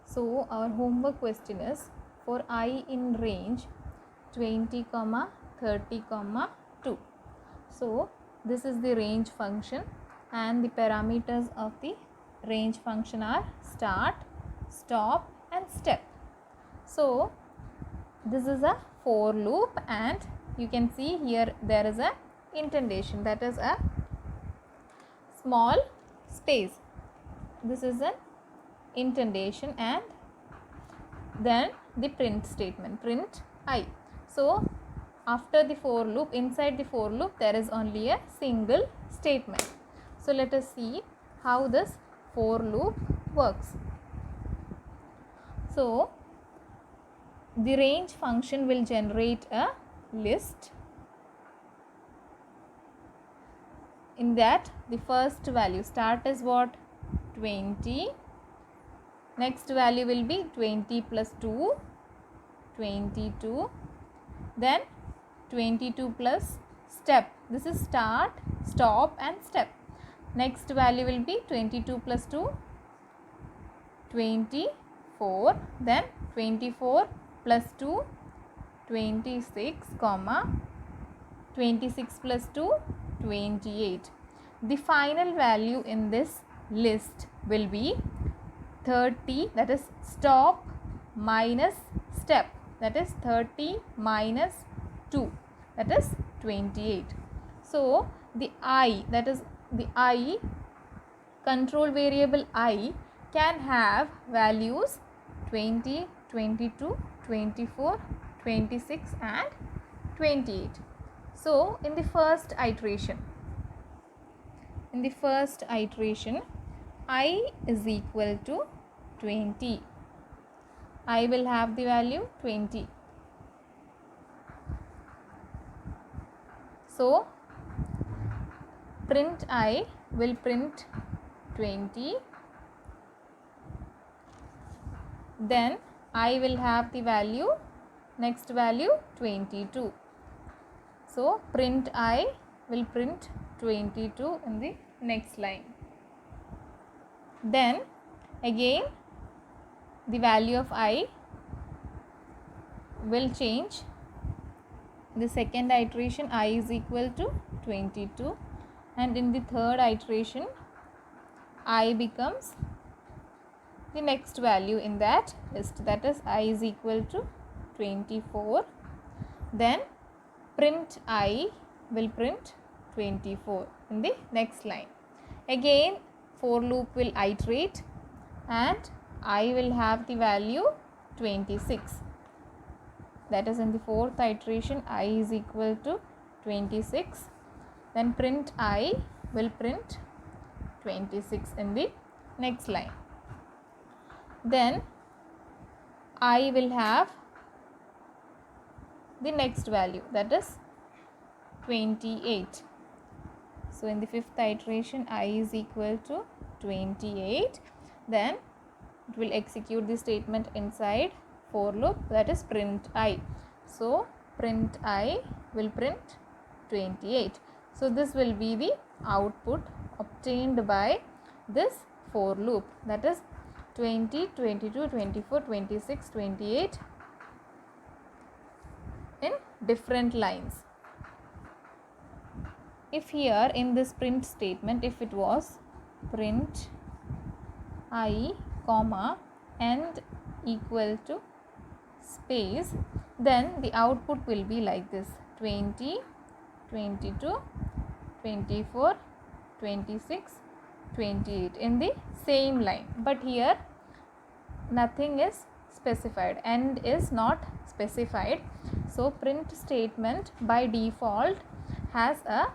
So our homework question is, for I in range 20, 30, 2. So this is the range function, and the parameters of the range function are start, stop and step. So this is a for loop, and you can see here there is a indentation, that is a small space. This is an indentation, and then the print statement, print I. So after the for loop, inside the for loop, there is only a single statement. So let us see how this for loop works. So the range function will generate a list. In that, the first value, start is what? 20. Next value will be 20 plus 2, 22. Then 22 plus step. This is start, stop and step. Next value will be 22 plus 2, 24. Then 24 plus 2, 26, 26 plus 2, 28. The final value in this list will be 30, that is stop minus step, that is 30 minus 2, that is 28. So the I, that is the I, control variable I, can have values 20, 22, 24, 26 and 28. So in the first iteration, I is equal to 20. I will have the value 20. So print I will print 20. Then I will have the value, next value 22. So print I will print 22 in the next line. Then again the value of I will change. The second iteration, I is equal to 22, and in the third iteration I becomes the next value in that list, that is I is equal to 24. Then print I will print 24 in the next line. Again for loop will iterate, and I will have the value 26, that is in the fourth iteration I is equal to 26. Then print I will print 26 in the next line. Then I will have the next value, that is 28. So in the fifth iteration I is equal to 28. Then it will execute the statement inside for loop, that is print I. So print I will print 28. So this will be the output obtained by this for loop, that is 20, 22, 24, 26, 28 in different lines. If here in this print statement, if it was print I, end equal to space, then the output will be like this: 20, 22, 24, 26, 28 in the same line. But here nothing is specified, end is not specified. So print statement by default has a,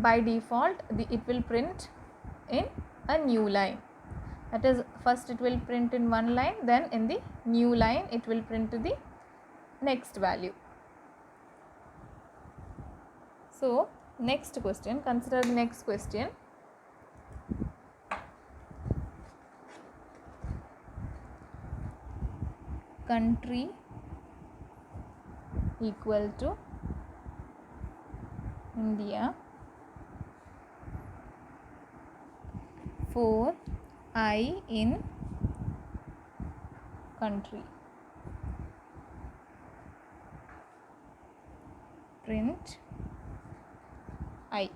it will print in a new line, that is first it will print in one line, then in the new line it will print the next value. So next question, consider the next question. Country equal to India for I in country. Print I.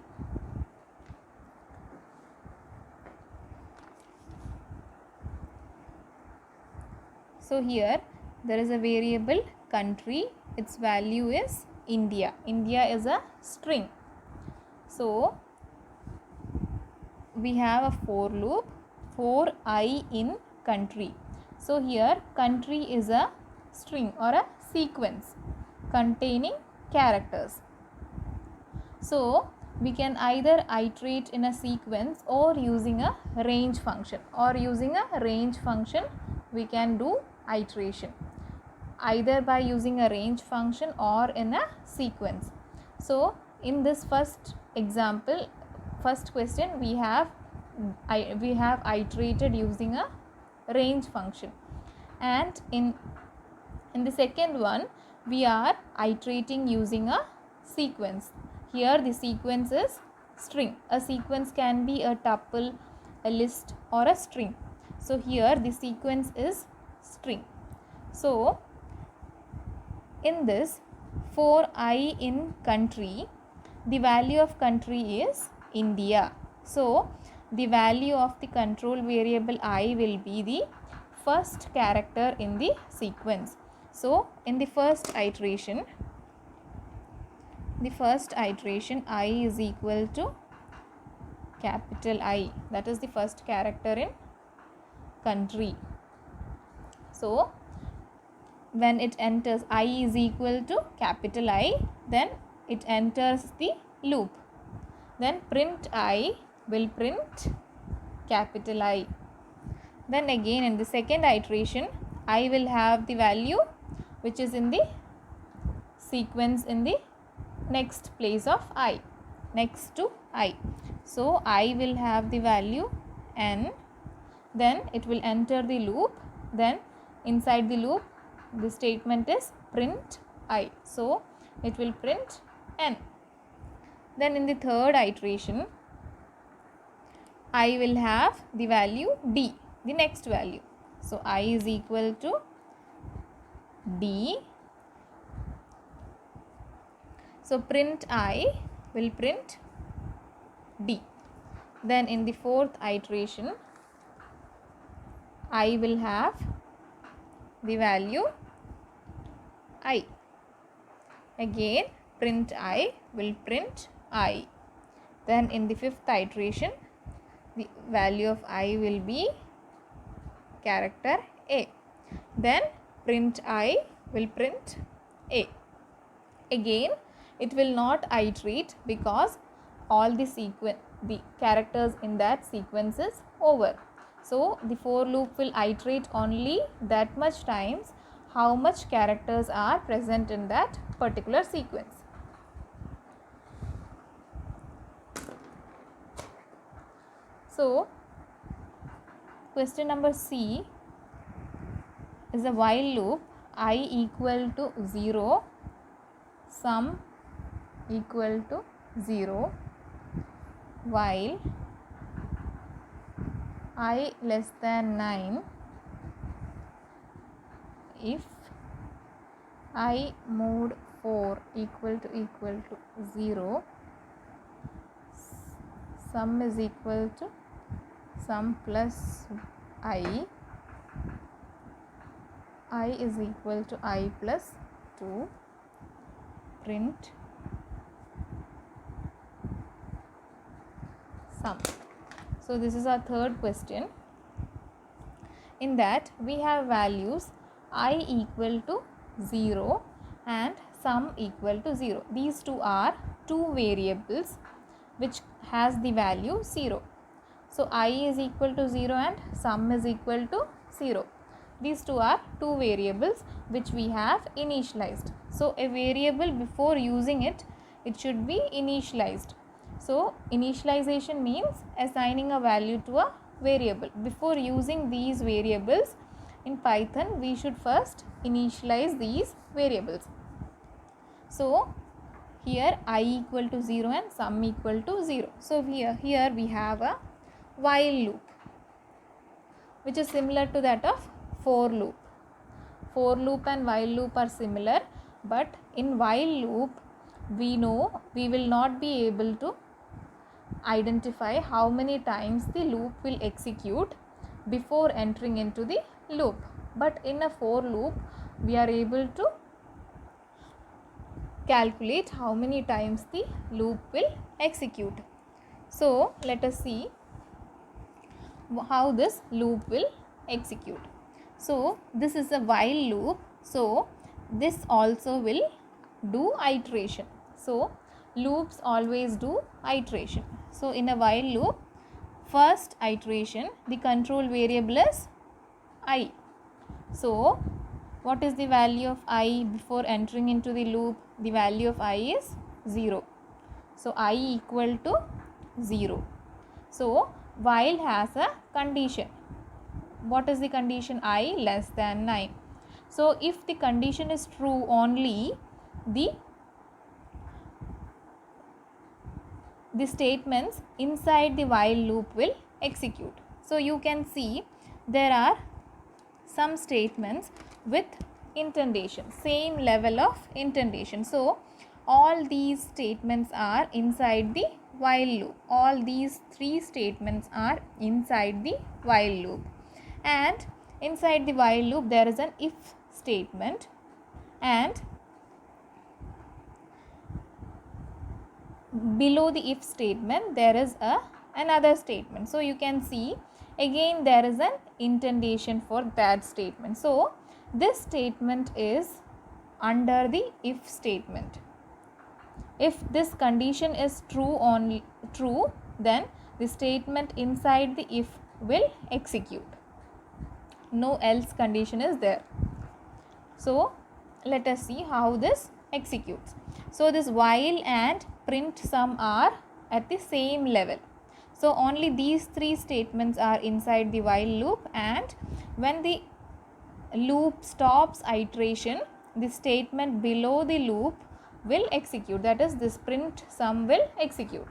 So here there is a variable country, its value is India. India is a string. So we have a for loop for I in country. So here country is a string or a sequence containing characters. So we can either iterate in a sequence or using a range function, we can do iteration either by using a range function or in a sequence. So in this first example, first question, we have iterated using a range function, and in the second one we are iterating using a sequence. Here the sequence is string. A sequence can be a tuple, a list or a string. So here the sequence is string. So in this, for I in country, the value of country is India. So the value of the control variable I will be the first character in the sequence. So in the first iteration I is equal to capital I, that is the first character in country. So when it enters, I is equal to capital I, then it enters the loop. Then print I will print capital I. Then again in the second iteration, I will have the value which is in the sequence in the next place of I, next to I. So I will have the value n, then it will enter the loop, then inside the loop the statement is print I. So it will print n. Then in the third iteration, I will have the value d, the next value. So I is equal to d. So print I will print d. Then in the fourth iteration, I will have the value I. Again print I will print I. Then in the fifth iteration, the value of I will be character A. Then print I will print A. Again it will not iterate because all the characters in that sequence is over. So the for loop will iterate only that much times how much characters are present in that particular sequence. So question number C is a while loop I equal to 0, sum equal to 0, while I less than 9 if I mod 4 equal to 0, sum is equal to sum plus I is equal to I plus 2, print sum. So this is our third question. In that we have values I equal to 0 and sum equal to 0. These two are two variables which has the value 0. So I is equal to 0 and sum is equal to 0. These two are two variables which we have initialized. So a variable, before using it should be initialized. So initialization means assigning a value to a variable. Before using these variables in Python, we should first initialize these variables. So here I equal to 0 and sum equal to 0. So here we have a while loop which is similar to that of for loop. for loop and while loop are similar, but in while loop we know we will not be able to identify how many times the loop will execute before entering into the loop, but in a for loop we are able to calculate how many times the loop will execute. So let us see how this loop will execute. So this is a while loop, so this also will do iteration. So loops always do iteration. So in a while loop, first iteration, the control variable is I. So what is the value of I before entering into the loop? The value of I is 0. So I equal to 0. So while has a condition. What is the condition? I less than 9. So if the condition is true, only the statements inside the while loop will execute. So you can see there are some statements with indentation, same level of indentation. So all these statements are inside the while loop. All these three statements are inside the while loop, and inside the while loop there is an if statement, and below the if statement there is another statement. So you can see again there is an indentation for that statement. So this statement is under the if statement. If this condition is true, only true, then the statement inside the if will execute. No else condition is there. So let us see how this executes. So this while and print sum are at the same level. So only these three statements are inside the while loop, and when the loop stops iteration, the statement below the loop will execute, that is this print sum will execute.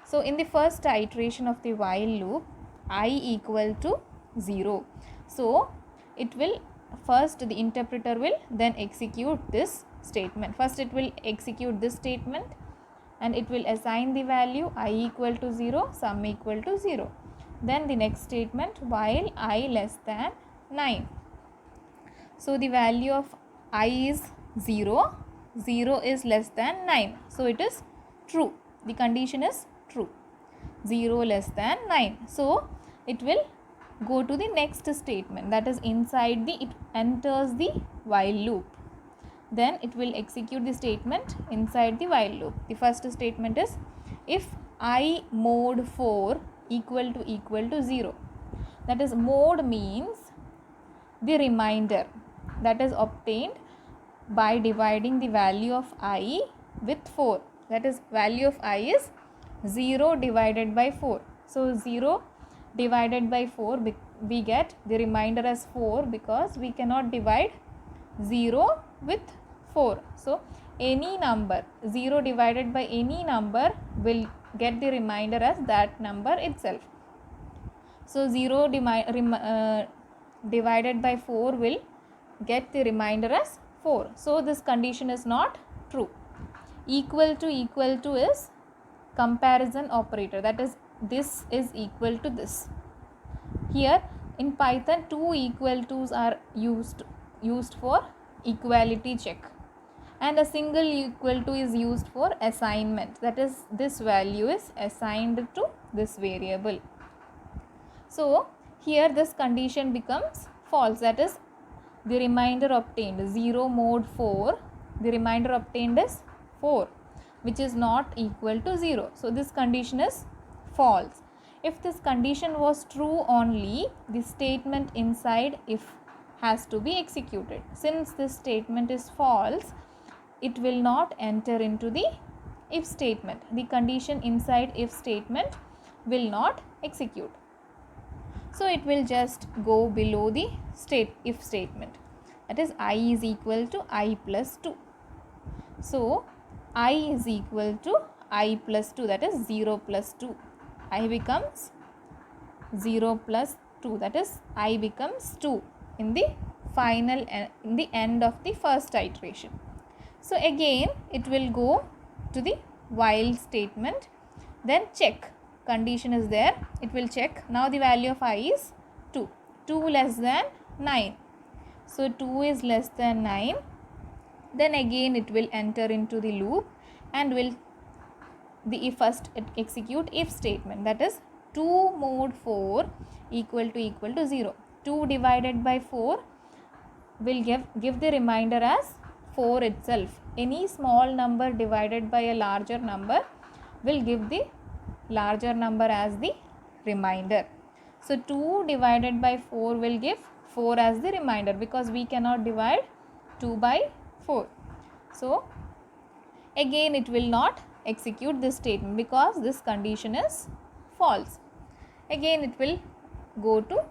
So in the first iteration of the while loop, I equal to 0. So it will first, the interpreter will then execute this statement. First it will execute this statement and it will assign the value I equal to 0, sum equal to 0. Then the next statement, while I less than 9. So the value of I is 0, 0 is less than 9. So it is true. The condition is true. 0 less than 9. So it will go to the next statement, that is inside the, it enters the while loop. Then it will execute the statement inside the while loop. The first statement is if I mod 4 equal to 0. That is, mod means the remainder that is obtained by dividing the value of I with 4. That is, value of I is 0 divided by 4. So 0 divided by 4, we get the remainder as 4 because we cannot divide 0 with 4. So any number 0 divided by any number will get the remainder as that number itself. So 0 divided by 4 will get the remainder as 4. So this condition is not true. Equal to is comparison operator, that is, this is equal to this. Here in Python, two equal tos are used for equality check, and a single equal to is used for assignment, that is, this value is assigned to this variable. So here this condition becomes false, that is, the remainder obtained 0 mod 4, the remainder obtained is 4, which is not equal to 0. So this condition is false. If this condition was true, only the statement inside if has to be executed. Since this statement is false, it will not enter into the if statement. The condition inside if statement will not execute. So it will just go below the if statement, that is, I is equal to I plus 2. So I is equal to I plus 2, that is 0 plus 2. I becomes 0 plus 2, that is, I becomes 2 in the final in the end of the first iteration. So again it will go to the while statement, then check, condition is there, it will check. Now the value of I is 2, 2 less than 9, so 2 is less than 9. Then again it will enter into the loop and will first execute if statement, that is 2 mod 4 equal to 0. 2 divided by 4 will give the remainder as 4 itself. Any small number divided by a larger number will give the larger number as the remainder. So 2 divided by 4 will give 4 as the remainder, because we cannot divide 2 by 4. So again it will not execute this statement because this condition is false. Again it will go to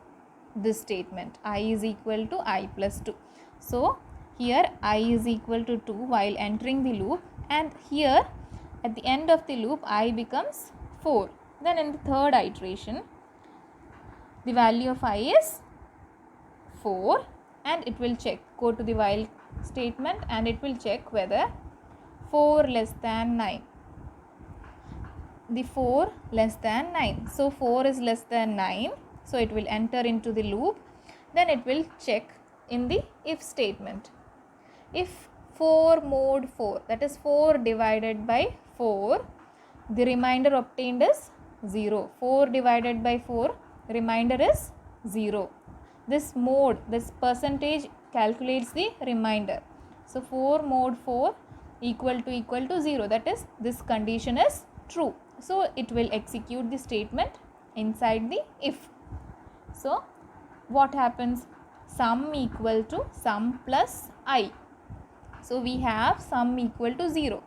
this statement, I is equal to I plus 2. So here I is equal to 2 while entering the loop, and here at the end of the loop I becomes 4. Then in the third iteration the value of I is 4 and it will check, go to the while statement and it will check whether 4 less than 9. The 4 less than 9. So 4 is less than 9. So it will enter into the loop. Then it will check in the if statement. If 4 mod 4, that is 4 divided by 4, the remainder obtained is 0. 4 divided by 4, remainder is 0. This mod, this percentage calculates the remainder. So 4 mod 4 equal to 0, that is this condition is true. So it will execute the statement inside the if. So what happens? Sum equal to sum plus I. So we have sum equal to 0.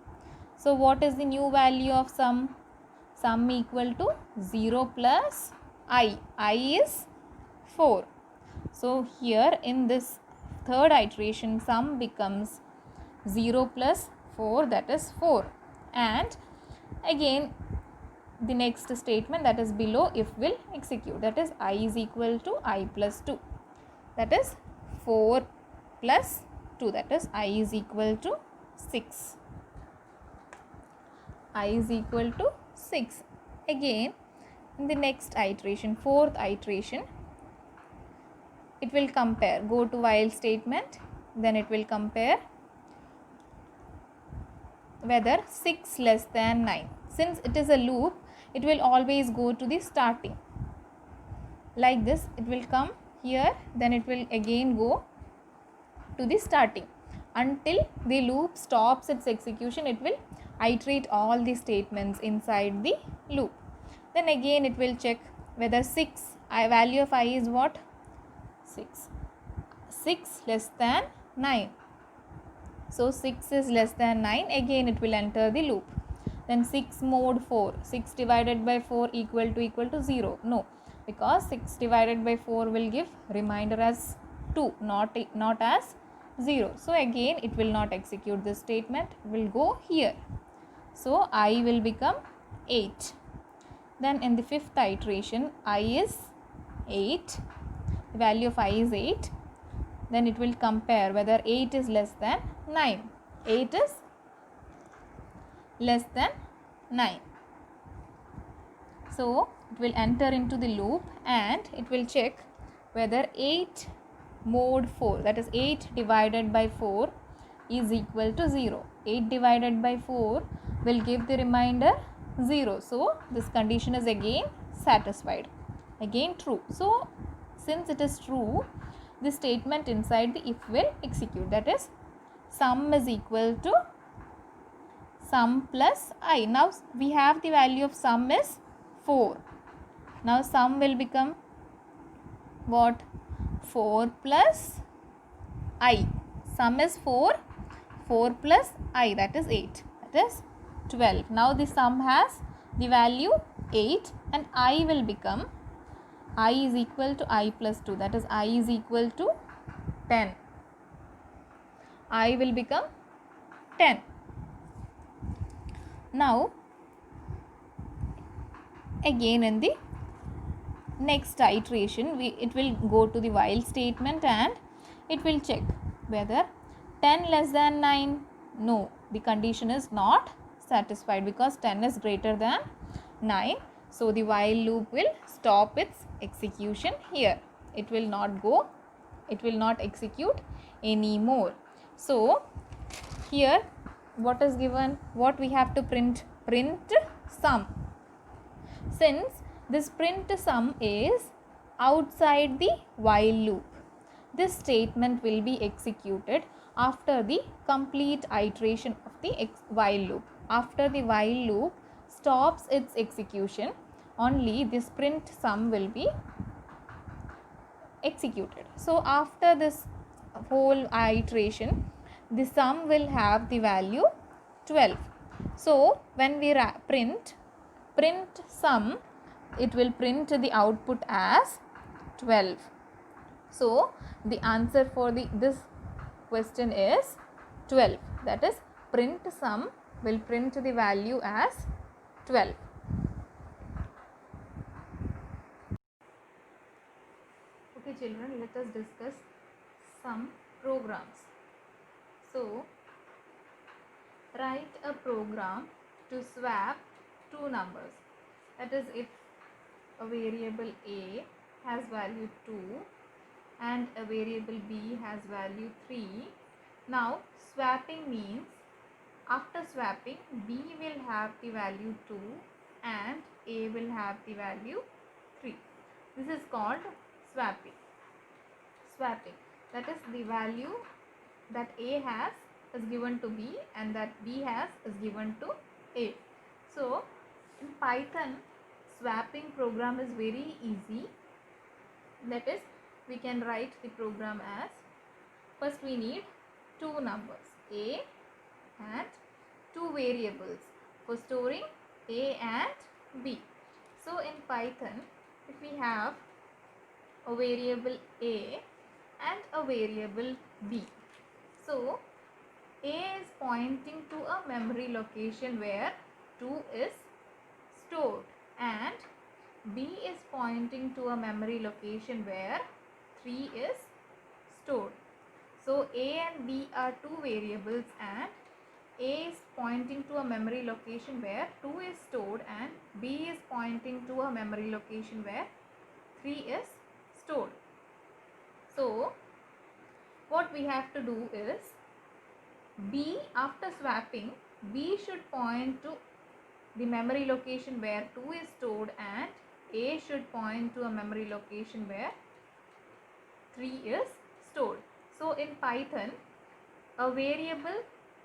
So what is the new value of sum? Sum equal to 0 plus I. I is 4. So here in this third iteration sum becomes 0 plus 4, that is 4. And again the next statement, that is below if, will execute, that is I is equal to I plus 2, that is 4 plus 2, that is I is equal to 6. I is equal to 6. Again in the next iteration, fourth iteration, it will compare, go to while statement, then it will compare whether 6 less than 9. Since it is a loop, it will always go to the starting. Like this, it will come here, then it will again go to the starting. Until the loop stops its execution, it will iterate all the statements inside the loop. Then again it will check whether 6, value of I is what? 6. 6 less than 9. So 6 is less than 9. Again it will enter the loop. Then 6 mod 4. 6 divided by 4 equal to 0. No, because 6 divided by 4 will give remainder as 2, not as 0. So again it will not execute this statement. It will go here. So I will become 8. Then in the fifth iteration, I is 8. The value of I is 8. Then it will compare whether 8 is less than 9. 8 is less than 9. So it will enter into the loop and it will check whether 8 mod 4, that is 8 divided by 4 is equal to 0. 8 divided by 4 will give the remainder 0. So this condition is again satisfied, again true. So since it is true, the statement inside the if will execute, that is sum is equal to sum plus I. Now we have the value of sum is 4. Now sum will become what? 4 plus I. Sum is 4. 4 plus I, that is 8. That is 12. Now the sum has the value 8 and I will become, I is equal to I plus 2. That is I is equal to 10. I will become 10. Now again in the next iteration, it will go to the while statement and it will check whether 10 less than 9. No, the condition is not satisfied because 10 is greater than 9. So the while loop will stop its execution here. It will not execute anymore. So here what is given? What we have to print? Print sum. Since this print sum is outside the while loop, this statement will be executed after the complete iteration of the while loop. After the while loop stops its execution, only this print sum will be executed. So after this whole iteration, the sum will have the value 12. So when we print sum, it will print the output as 12. So the answer for this question is 12. That is, print sum will print the value as 12. Okay children, let us discuss some programs. So write a program to swap two numbers. That is, if a variable A has value 2 and a variable B has value 3. Now swapping means after swapping, B will have the value 2 and A will have the value 3. This is called swapping. That is, the value that A has is given to B and that B has is given to A. So in Python, swapping program is very easy. That is, we can write the program as, first we need two numbers A and two variables for storing A and B. So in Python, if we have a variable A and a variable B, so A is pointing to a memory location where 2 is stored and B is pointing to a memory location where 3 is stored. So A and B are two variables and A is pointing to a memory location where 2 is stored and B is pointing to a memory location where 3 is stored. So what we have to do is, B, after swapping, B should point to the memory location where 2 is stored and A should point to a memory location where 3 is stored. So in Python, a variable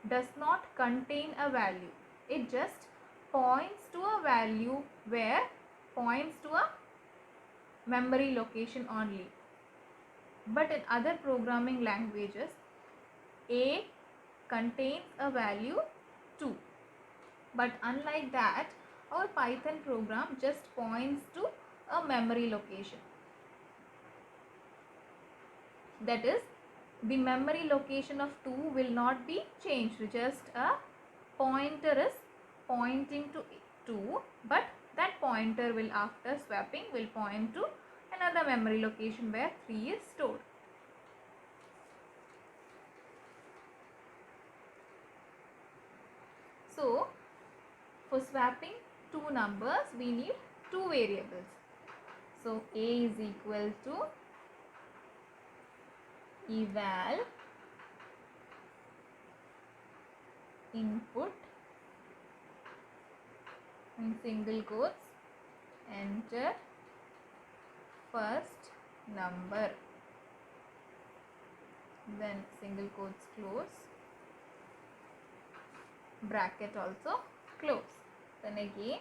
does not contain a value. It just points to a value where points to a memory location only. But in other programming languages, A contains a value 2. But unlike that, our Python program just points to a memory location. That is, the memory location of 2 will not be changed. Just a pointer is pointing to 2, but that pointer will, after swapping, will point to another memory location where 3 is stored. So for swapping two numbers, we need two variables. So A is equal to eval input in single quotes enter first number, then single quotes close, bracket also close. Then again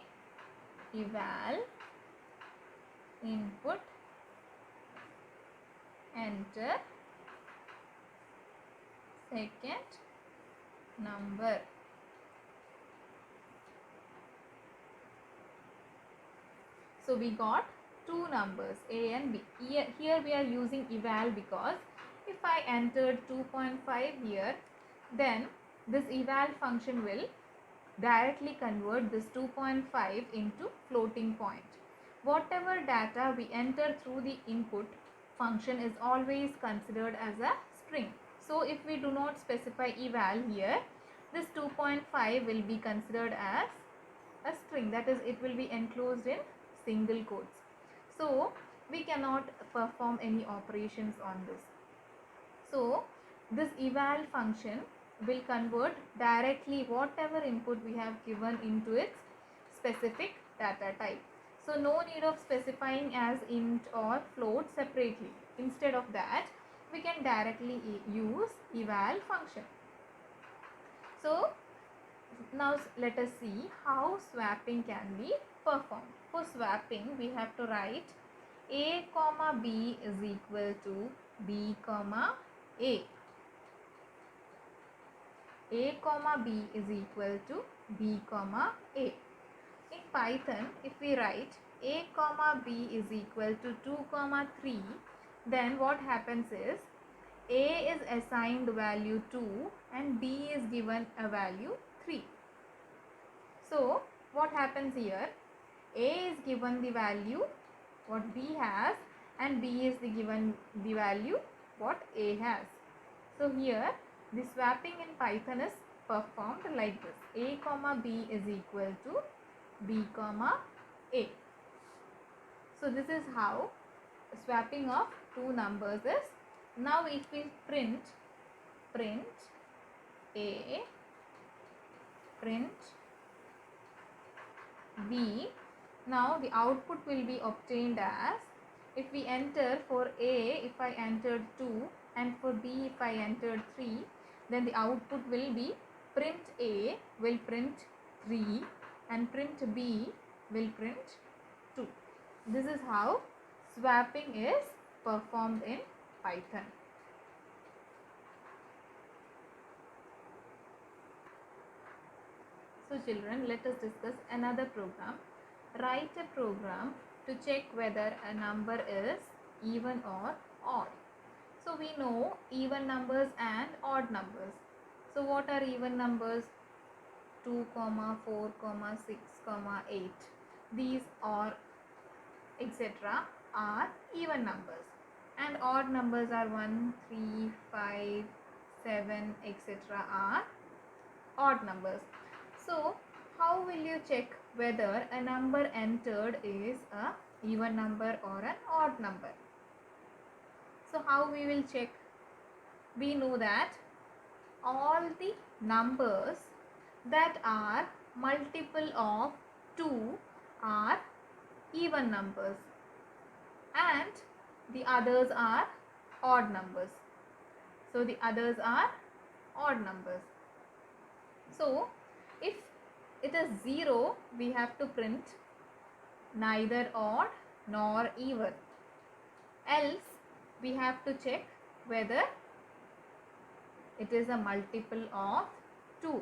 eval input enter second number. So we got two numbers A and B. Here we are using eval because if I entered 2.5 here, then this eval function will directly convert this 2.5 into floating point. Whatever data we enter through the input function is always considered as a string. So if we do not specify eval here, this 2.5 will be considered as a string, that is it will be enclosed in single quotes. So we cannot perform any operations on this. So this eval function will convert directly whatever input we have given into its specific data type. So no need of specifying as int or float separately. Instead of that, we can directly use eval function. So now let us see how swapping can be performed. For swapping, we have to write a comma b is equal to b comma a. A comma b is equal to b comma a. In Python, if we write a comma b is equal to 2 comma 3, then what happens is a is assigned value 2 and b is given a value 3. So what happens here? A is given the value what b has and b is given the value what a has. So here the swapping in Python is performed like this. A comma b is equal to b comma a. So this is how swapping of two numbers is. Now if we print a, print b, now the output will be obtained as, if we enter for a, if I entered 2 and for b if I entered 3, then the output will be print a will print 3 and print b will print 2. This is how swapping is performed in Python. So children, let us discuss another program. Write a program to check whether a number is even or odd. So we know even numbers and odd numbers. So what are even numbers? 2, 4, 6, 8. These are etc. are even numbers. And odd numbers are 1, 3, 5, 7, etc. are odd numbers. So how will you check whether a number entered is a even number or an odd number? So how we will check? We know that all the numbers that are multiple of 2 are even numbers and the others are odd numbers. So the others are odd numbers. So if it is 0, we have to print neither odd nor even. Else we have to check whether it is a multiple of 2.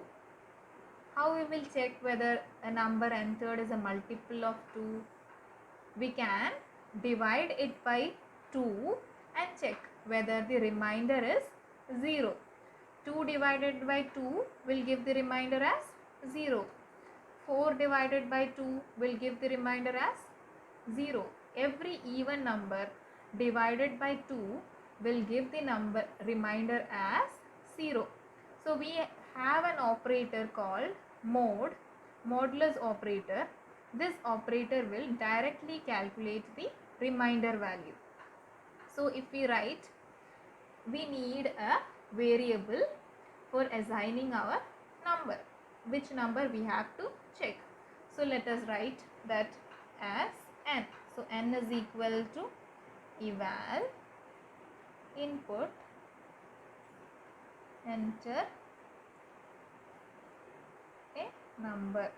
How we will check whether a number entered is a multiple of 2? We can divide it by 2 and check whether the remainder is 0. 2 divided by 2 will give the remainder as 0. 4 divided by 2 will give the remainder as 0. Every even number divided by 2 will give the number remainder as 0. So we have an operator called mod, modulus operator. This operator will directly calculate the remainder value. So if we write, we need a variable for assigning our number. Which number we have to check? So let us write that as n. So n is equal to eval input enter a number.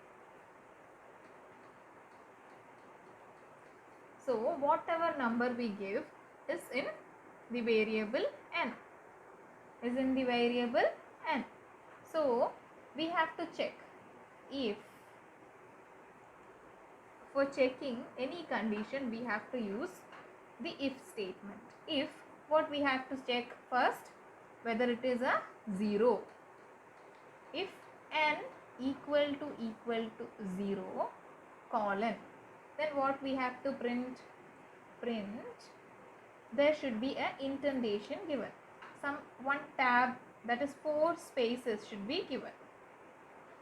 So whatever number we give is in the variable n. Is in the variable n. So we have to check if, for checking any condition we have to use the if statement. If, what we have to check first, whether it is a 0. If n equal to 0 colon, then what we have to print? There should be an indentation given. one tab, that is 4 spaces should be given.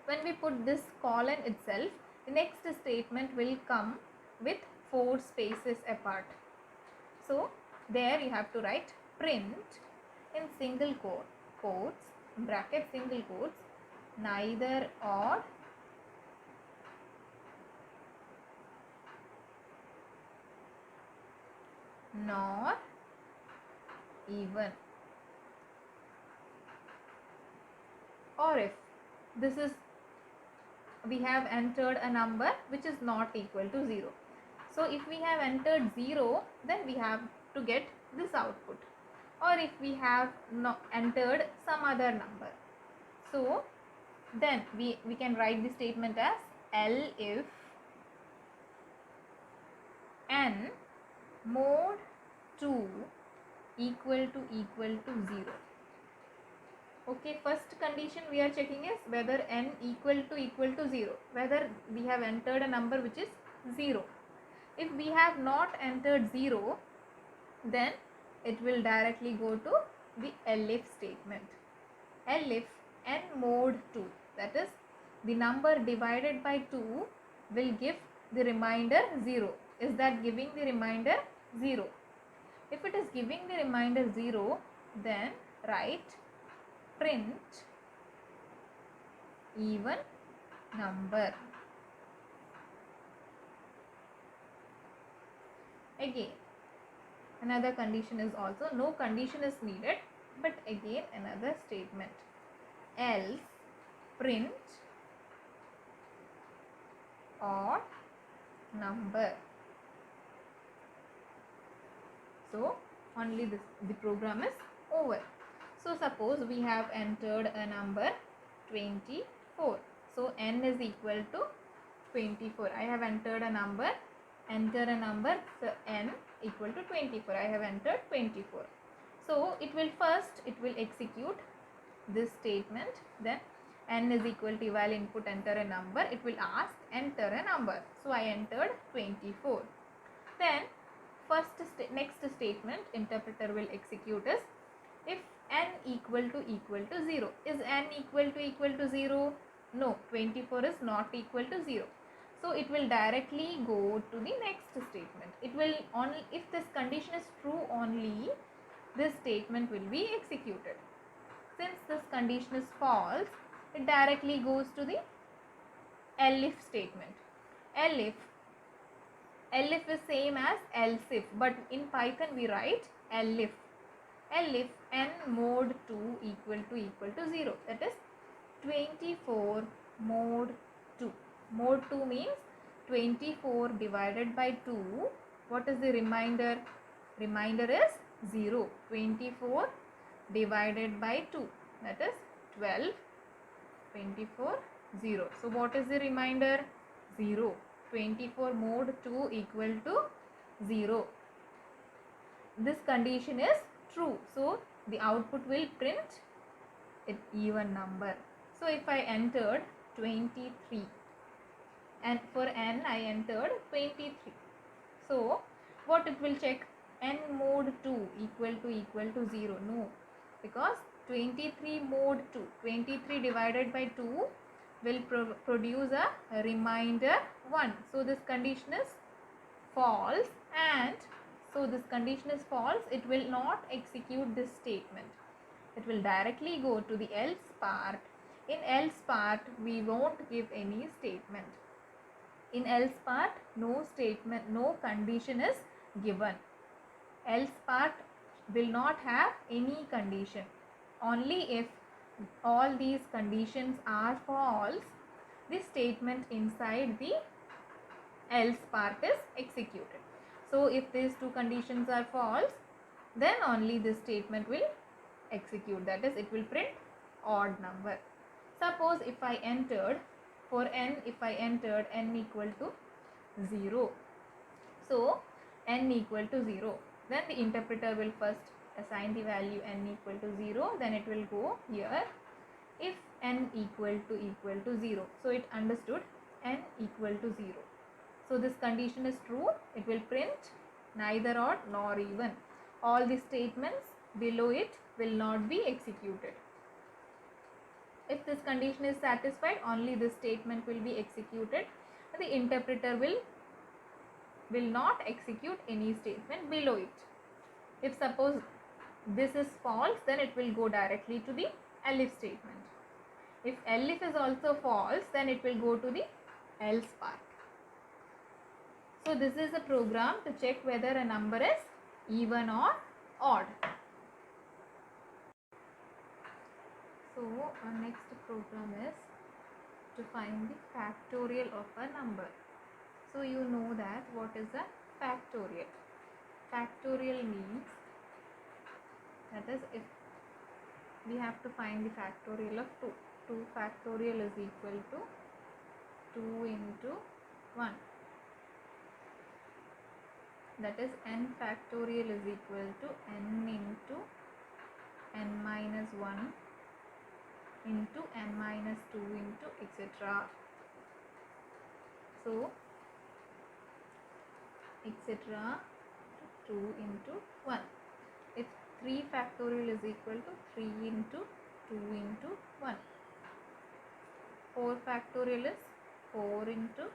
When we put this colon itself, the next statement will come with 4 spaces apart. So there you have to write print in single quotes, bracket single quotes, neither odd nor even. Or if this is, we have entered a number which is not equal to 0. So if we have entered 0, then we have to get this output. Or if we have not entered some other number, so then we can write the statement as L if n mod 2 equal to 0. Okay, first condition we are checking is whether n equal to 0, whether we have entered a number which is 0. If we have not entered 0, then it will directly go to the elif statement. Elif n mod 2, that is the number divided by 2 will give the remainder 0. Is that giving the remainder 0? If it is giving the remainder 0, then write print even number. Again, another condition is also, no condition is needed, but again another statement, else print odd number. So only this, the program is over. So suppose we have entered a number 24. So n is equal to 24. I have entered a number, so n equal to 24. I have entered 24. So it will execute this statement. Then n is equal to eval input, enter a number. It will ask enter a number. So I entered 24. Then next statement interpreter will execute is if n equal to 0. Is n equal to 0? No, 24 is not equal to 0. So it will directly go to the next statement. It will only, if this condition is true only, this statement will be executed. Since this condition is false, it directly goes to the elif statement. Elif is same as else if, but in Python we write elif. Elif n mod 2 equal to 0. That is 24 mod 2. Mod 2 means 24 divided by 2. What is the remainder? Remainder is 0. 24 divided by 2. That is 12. 24, 0. So what is the remainder? 0. 24 mod 2 equal to 0. This condition is true. So the output will print an even number. So if I entered 23 and for n I entered 23. So what it will check? N mod 2 equal to 0. No, because 23 mod 2, 23 divided by 2 will produce a remainder 1. So this condition is false, and so this condition is false. It will not execute this statement. It will directly go to the else part. In else part, we won't give any statement. In else part, no statement, no condition is given. Else part will not have any condition. Only if all these conditions are false, this statement inside the else part is executed. So if these two conditions are false, then only this statement will execute. That is, it will print odd number. Suppose if I entered, for n, if I entered n equal to 0. So n equal to 0. Then the interpreter will first assign the value n equal to 0. Then it will go here. If n equal to 0. So it understood n equal to 0. So this condition is true. It will print neither odd nor even. All the statements below it will not be executed. If this condition is satisfied, only this statement will be executed. The interpreter will not execute any statement below it. If suppose this is false, then it will go directly to the elif statement. If elif is also false, then it will go to the else part. So this is a program to check whether a number is even or odd. So our next program is to find the factorial of a number. So you know that what is a factorial. Factorial means, that is, if we have to find the factorial of 2. 2 factorial is equal to 2 into 1. That is, n factorial is equal to n into n minus 1 into n minus 2 into etc. So etc. 2 into 1. If 3 factorial is equal to 3 into 2 into 1. 4 factorial is 4 into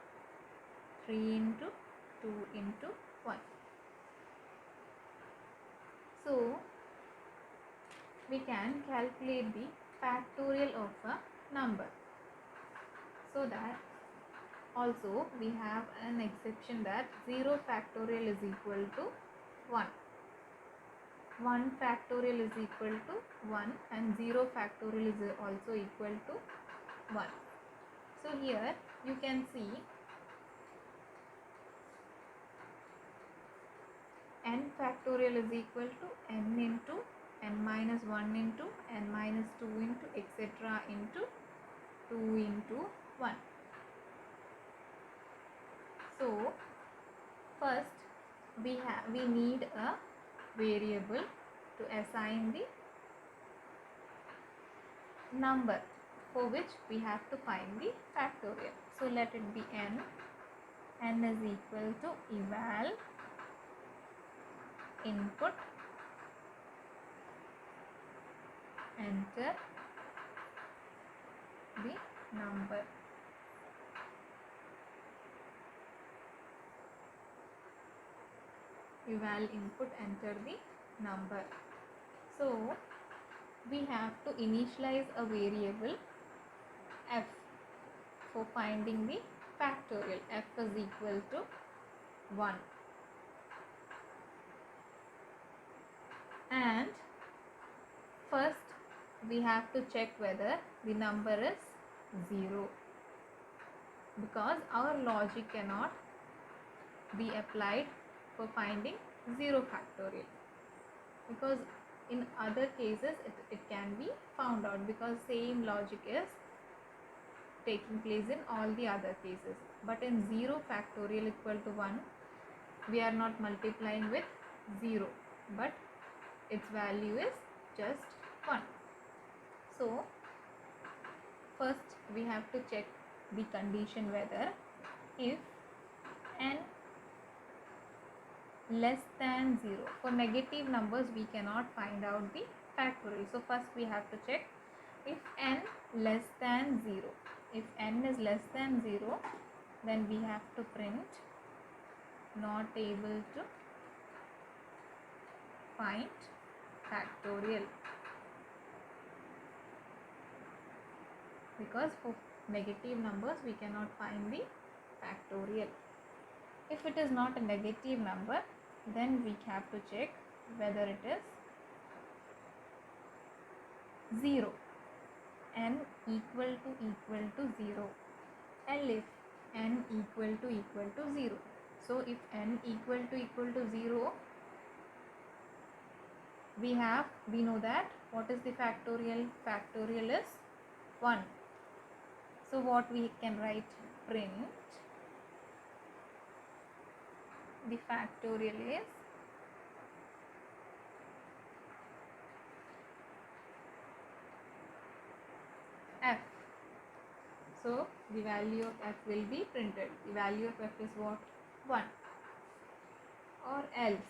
3 into 2 into 1. So we can calculate the factorial of a number. So that also we have an exception, that 0 factorial is equal to 1. 1 factorial is equal to 1 and 0 factorial is also equal to 1. So here you can see n factorial is equal to n into n minus 1 into n minus 2 into etc. into 2 into 1. So first we need a variable to assign the number for which we have to find the factorial. So let it be n. N is equal to eval input enter the number. Eval input enter the number. So we have to initialize a variable f for finding the factorial. F is equal to 1. And first we have to check whether the number is 0, because our logic cannot be applied for finding 0 factorial, because in other cases it can be found out, because same logic is taking place in all the other cases. But in 0 factorial equal to 1, we are not multiplying with 0, but its value is just 1. So first we have to check the condition whether if n less than 0. For negative numbers we cannot find out the factorial. So first we have to check if n less than 0. If n is less than 0, then we have to print not able to find factorial, because for negative numbers we cannot find the factorial. If it is not a negative number, then we have to check whether it is 0, n equal to 0, elif n equal to 0. So if n equal to 0, we know that what is the factorial? Factorial is 1. So what we can write? Print the factorial is f. So the value of f will be printed. The value of f is what? 1. Or else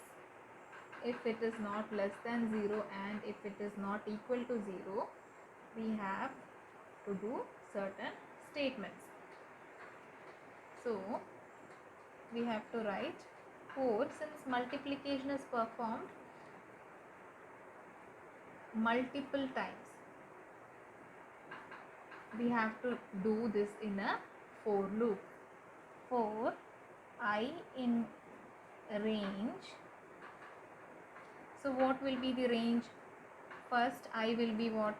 if it is not less than 0 and if it is not equal to 0, we have to do certain statements. So we have to write 4, since multiplication is performed multiple times, we have to do this in a for loop. For I in range, so what will be the range? First I will be what?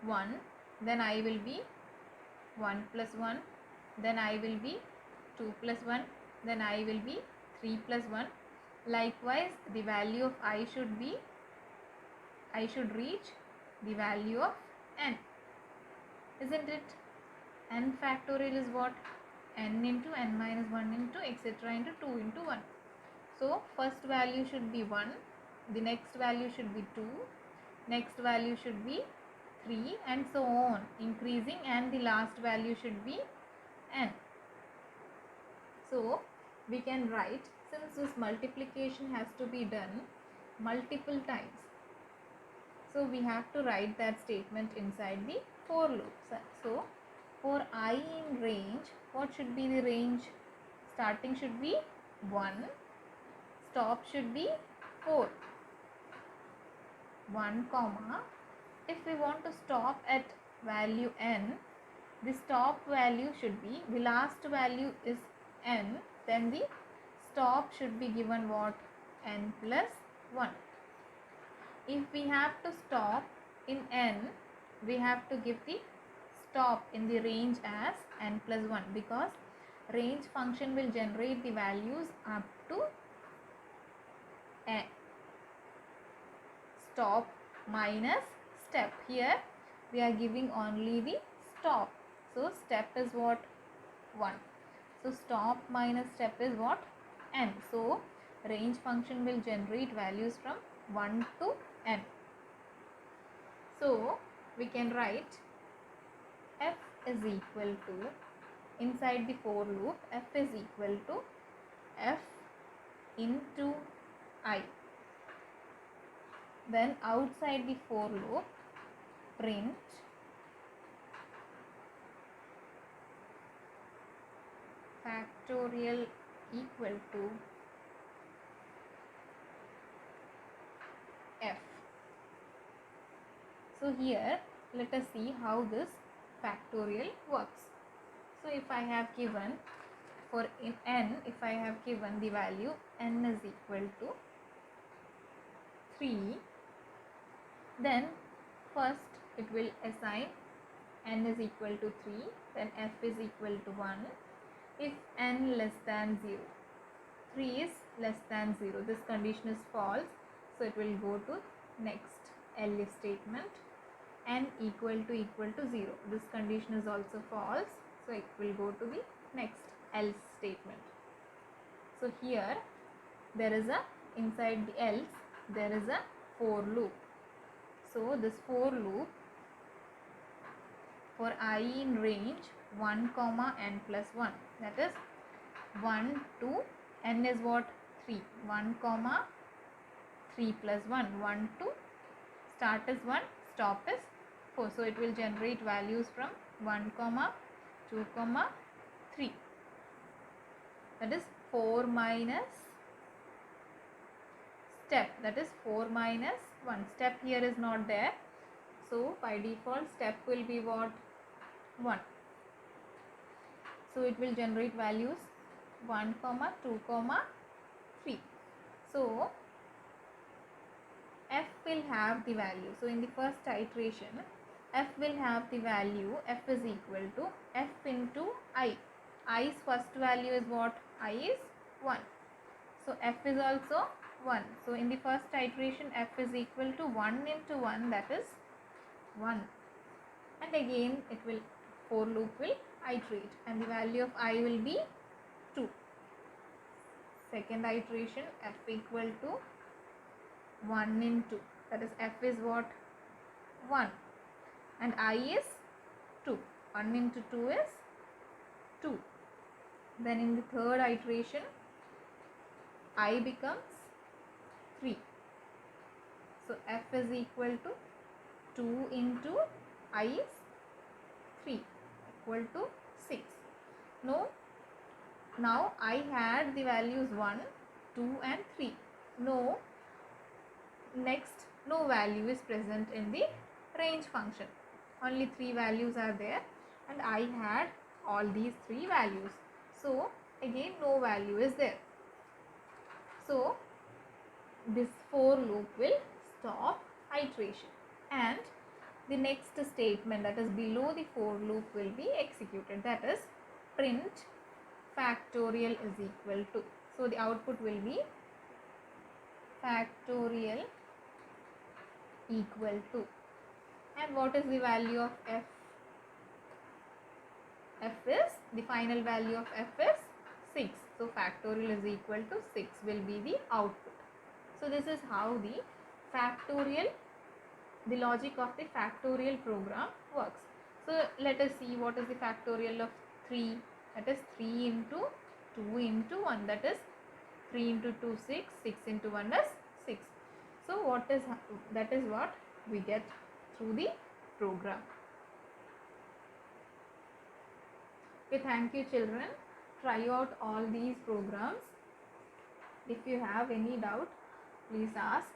1, then I will be 1 plus 1, then I will be 2 plus 1, then I will be 3 plus 1. Likewise, the value of I should reach the value of n, isn't it? N factorial is what? N into n minus 1 into etc. into 2 into 1. So first value should be 1, the next value should be 2, next value should be 3, and so on increasing, and the last value should be n. So we can write, since this multiplication has to be done multiple times, so we have to write that statement inside the for loop. So for I in range, what should be the range? Starting should be 1, stop should be 4. 1 comma, if we want to stop at value n, the stop value should be, the last value is n, then the stop should be given what? N plus 1. If we have to stop in n, we have to give the stop in the range as n plus 1, because range function will generate the values up to n. Stop minus step, here we are giving only the stop, so step is what? 1. So stop minus step is what? N. So range function will generate values from 1 to n. So we can write f is equal to, inside the for loop, f is equal to f into I. Then outside the for loop, print factorial equal to f. So here let us see how this factorial works. So if I have given, for in n, if I have given the value n is equal to 3, then first it will assign n is equal to 3, then f is equal to 1. If n less than 0, 3 is less than 0, this condition is false, so it will go to next else statement. N equal to 0, this condition is also false, so it will go to the next else statement. So here there is a, inside the else there is a for loop. So this for loop, for I in range 1 comma n plus 1, that is 1 to n is what? 3, 1 comma 3 plus 1, 1 to start is 1, stop is 4. So it will generate values from 1 comma 2 comma 3, that is 4 minus step, that is 4 minus 1. Step here is not there, so by default step will be what? 1. So it will generate values 1 comma 2 comma 3. So f will have the value, so in the first iteration f will have the value, f is equal to f into I. I's first value is what? I is 1, so f is also 1. So in the first iteration f is equal to 1 into 1, that is 1, and again it will, for loop will iterate, and the value of I will be 2. Second iteration, f equal to 1 into, that is f is what? 1, and I is 2. 1 into 2 is 2. Then in the third iteration, I becomes 3. So f is equal to 2 into I is 3 equal to 6. Now I had the values 1, 2 and 3. Next no value is present in the range function. Only 3 values are there and I had all these 3 values. So again no value is there. So this for loop will stop iteration and the next statement, that is below the for loop, will be executed, that is print factorial is equal to. So the output will be factorial equal to, and what is the value of f? F is, the final value of f is 6. So factorial is equal to 6 will be the output. So this is how the factorial, the logic of the factorial program works. So let us see what is the factorial of 3. That is 3 into 2 into 1, that is 3 into 2 6, 6 into 1 is 6. So that is what we get through the program. Okay, thank you children. Try out all these programs. If you have any doubt, please ask.